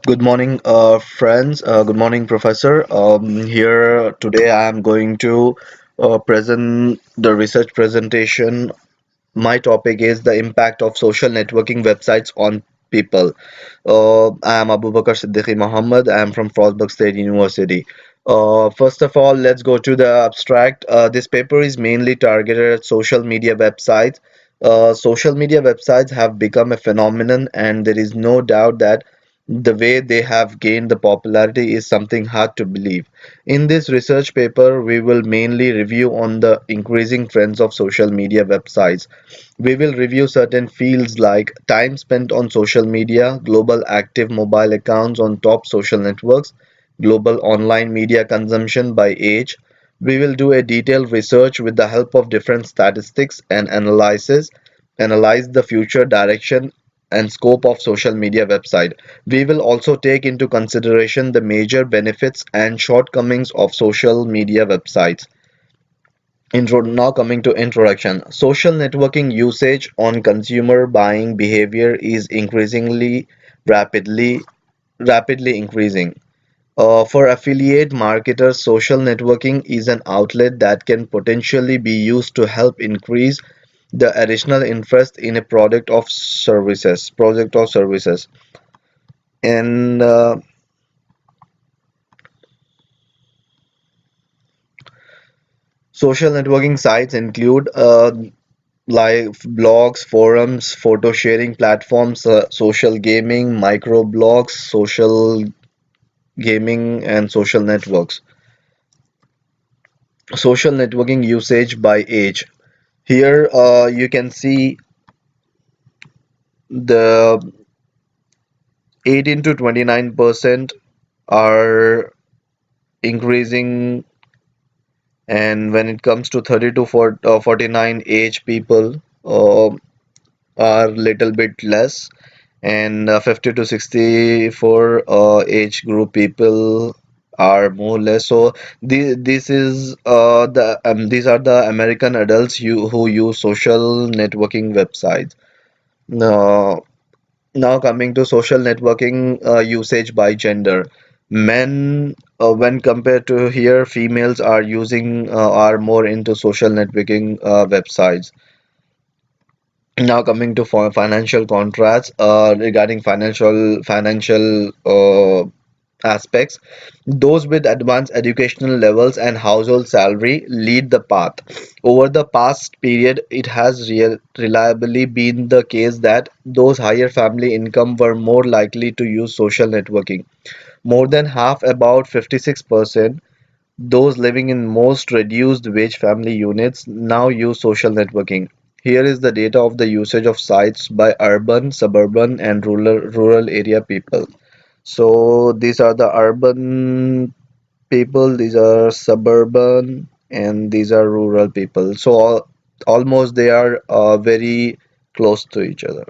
Good morning, friends. Good morning, Professor. Here today, I am going to present the research presentation. My topic is the impact of social networking websites on people. I am Abubakar Siddique Mohammed. I am from Frostburg State University. First of all, let's go to the abstract. This paper is mainly targeted at social media websites. Social media websites have become a phenomenon, and there is no doubt that the way they have gained the popularity is something hard to believe. In this research paper, we will mainly review on the increasing trends of social media websites. We will review certain fields like time spent on social media, global active mobile accounts on top social networks, global online media consumption by age. We will do a detailed research with the help of different statistics and analyze the future direction and scope of social media website. We will also take into consideration the major benefits and shortcomings of social media websites. Now coming to introduction. Social networking usage on consumer buying behavior is rapidly increasing. For affiliate marketers, social networking is an outlet that can potentially be used to help increase the additional interest in a project or services. And social networking sites include like blogs, forums, photo sharing platforms, social gaming, microblogs, social gaming, and social networks. Social networking usage by age. Here you can see the 18 to 29% are increasing, and when it comes to 30 to 49 age people are little bit less, and 50 to 64 age group people are more or less. So these are the American adults who use social networking websites. Now, now coming to social networking usage by gender. Men, when compared to here, females are more into social networking websites. Now coming to financial contrasts, regarding financial aspects, those with advanced educational levels and household salary lead the path. Over the past period, it has reliably been the case that those higher family income were more likely to use social networking. More than half, about 56%, those living in most reduced wage family units now use social networking. Here is the data of the usage of sites by urban, suburban, and rural area people. So these are the urban people, these are suburban, and these are rural people. So almost they are very close to each other.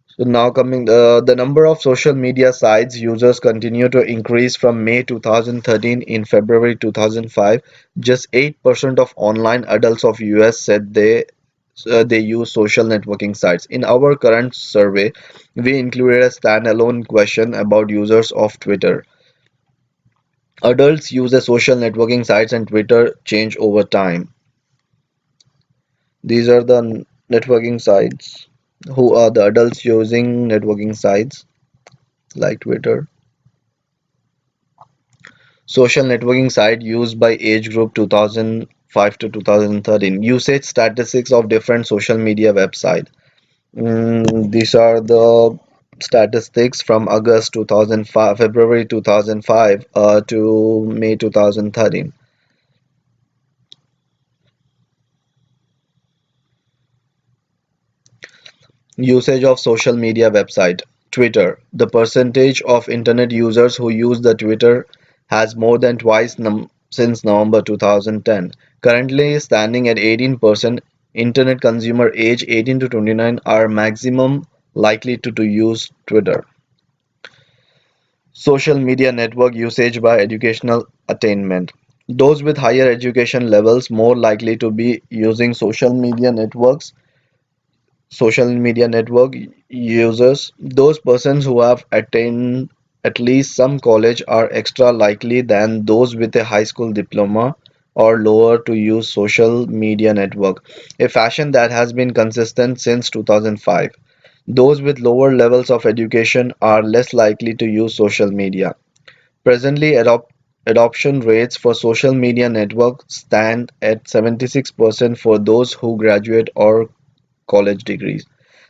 So now coming, the number of social media sites users continue to increase from May 2013 in February 2005. Just 8% of online adults of US said they use social networking sites. In our current survey, we included a standalone question about users of Twitter. Adults use the social networking sites and Twitter change over time. These are the networking sites. Who are the adults using networking sites like Twitter? Social networking site used by age group 2005 to 2013. Usage statistics of different social media website. These are the statistics from August 2005, February 2005 to May 2013. Usage of social media website. Twitter. The percentage of internet users who use the Twitter has more than twice since November 2010. Currently standing at 18%, internet consumer age 18 to 29 are maximum likely to use Twitter. Social media network usage by educational attainment. Those with higher education levels more likely to be using social media networks social media network users, those persons who have attained at least some college are extra likely than those with a high school diploma or lower to use social media network, a fashion that has been consistent since 2005. Those with lower levels of education are less likely to use social media. Presently, adoption rates for social media networks stand at 76% for those who graduate or college degrees.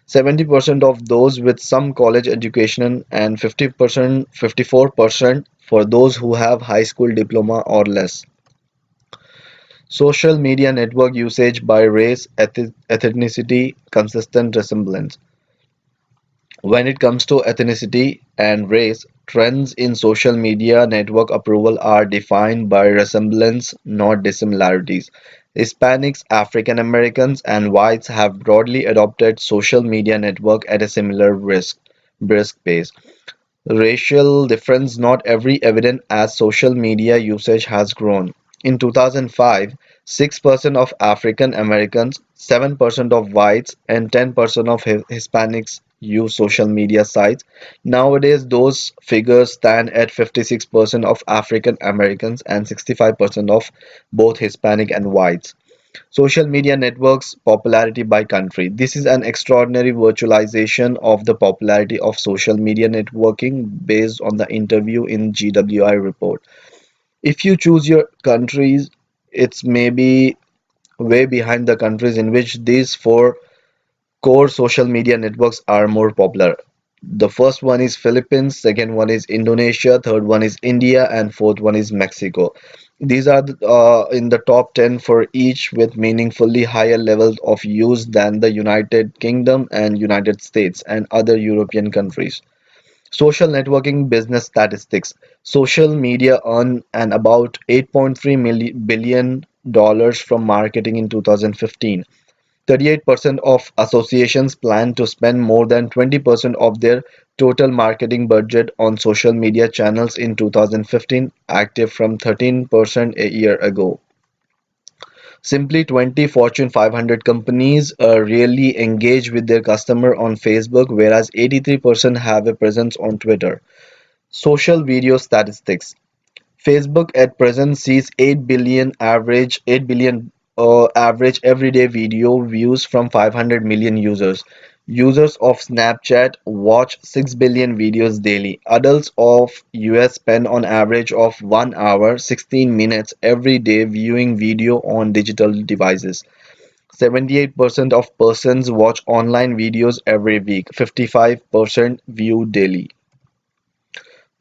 70% of those with some college education and 54% for those who have high school diploma or less. Social media network usage by race, ethnicity, consistent resemblance. When it comes to ethnicity and race, trends in social media network approval are defined by resemblance, not dissimilarities. Hispanics, African Americans, and whites have broadly adopted social media network at a similar brisk pace. Racial difference not every evident as social media usage has grown. In 2005, 6% of African Americans, 7% of whites, and 10% of Hispanics use social media sites. Nowadays, those figures stand at 56% of African Americans and 65% of both Hispanic and whites. Social media networks popularity by country. This is an extraordinary virtualization of the popularity of social media networking based on the interview in GWI report. If you choose your countries, it's maybe way behind the countries in which these four core social media networks are more popular. The first one is Philippines, second one is Indonesia, third one is India, and fourth one is Mexico. These are in the top 10 for each with meaningfully higher levels of use than the United Kingdom and United States and other European countries. Social networking business statistics. Social media earned an about $8.3 billion from marketing in 2015. 38% of associations plan to spend more than 20% of their total marketing budget on social media channels in 2015, active from 13% a year ago. Simply 20 Fortune 500 companies really engage with their customer on Facebook, whereas 83% have a presence on Twitter. Social video statistics. Facebook at present sees 8 billion average everyday video views from 500 million users. Users of Snapchat watch 6 billion videos daily. Adults of US spend on average of 1 hour 16 minutes every day viewing video on digital devices. 78% of persons watch online videos every week. 55% view daily.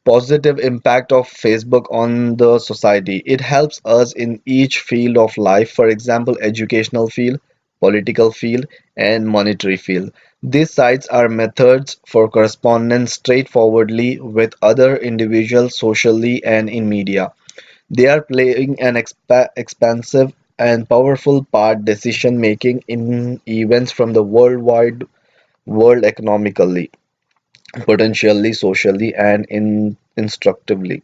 Positive impact of Facebook on the society. It helps us in each field of life, for example, educational field, political field, and monetary field. These sites are methods for correspondence straightforwardly with other individuals socially and in media. They are playing an expansive and powerful part decision making in events from the worldwide world economically, potentially socially, and instructively.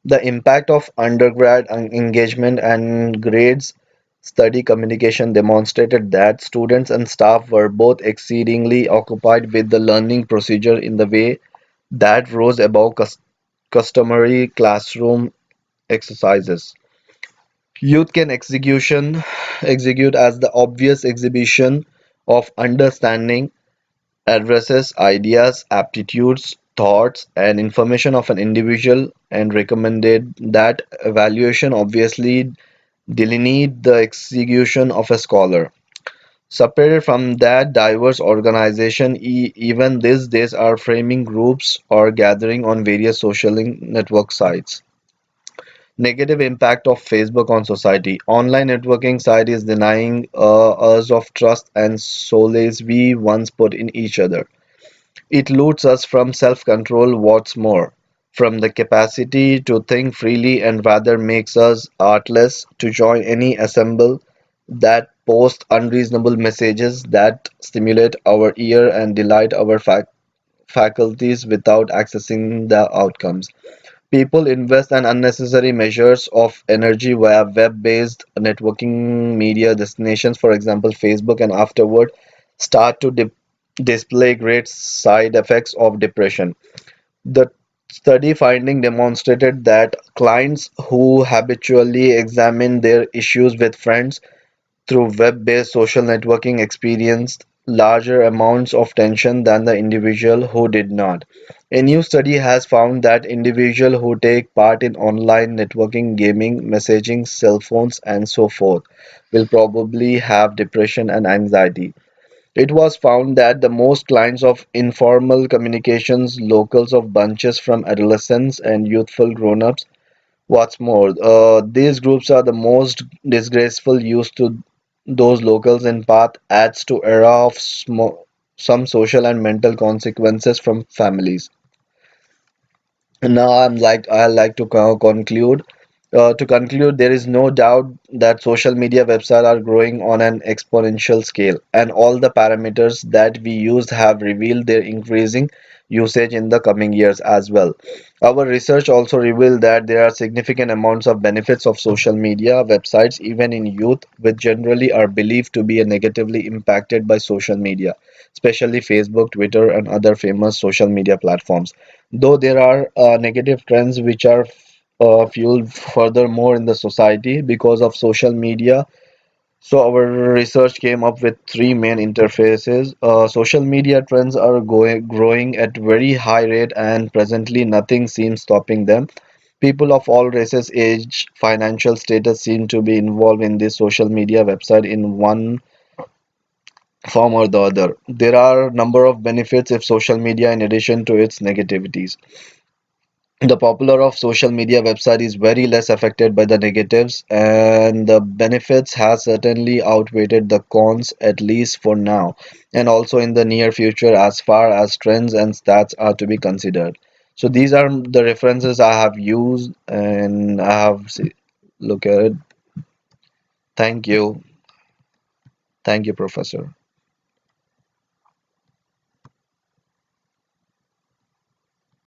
The impact of undergrad engagement and grades study communication demonstrated that students and staff were both exceedingly occupied with the learning procedure in the way that rose above customary classroom exercises. Youth can execute as the obvious exhibition of understanding addresses ideas, aptitudes, thoughts, and information of an individual and recommended that evaluation obviously delineate the execution of a scholar. Separated from that, diverse organization even these days are framing groups or gathering on various social network sites. Negative impact of Facebook on society. Online networking site is denying us of trust and solace we once put in each other. It loots us from self-control, what's more, from the capacity to think freely and rather makes us artless to join any assemble that post unreasonable messages that stimulate our ear and delight our faculties without accessing the outcomes. People invest an unnecessary measures of energy via web-based networking media destinations, for example, Facebook, and afterward start to display great side effects of depression. The study finding demonstrated that clients who habitually examine their issues with friends through web-based social networking experienced larger amounts of tension than the individual who did not. A new study has found that individuals who take part in online networking, gaming, messaging, cell phones, and so forth will probably have depression and anxiety. It was found that the most clients of informal communications, locals of bunches from adolescents and youthful grown-ups. What's more, these groups are the most disgraceful used to those locals in path adds to era of some social and mental consequences from families. And now I like to conclude. To conclude, there is no doubt that social media websites are growing on an exponential scale, and all the parameters that we used have revealed their increasing usage in the coming years as well. Our research also revealed that there are significant amounts of benefits of social media websites, even in youth, which generally are believed to be negatively impacted by social media, especially Facebook, Twitter, and other famous social media platforms. Though there are negative trends which are fueled furthermore in the society because of social media. So our research came up with three main interfaces. Social media trends are growing at very high rate, and presently nothing seems stopping them. People of all races, age, financial status seem to be involved in this social media website in one form or the other. There are a number of benefits if social media in addition to its negativities. The popular of social media website is very less affected by the negatives, and the benefits has certainly outweighed the cons, at least for now, and also in the near future as far as trends and stats are to be considered. So these are the references I have used, and I have look at it. Thank you. Thank you, Professor.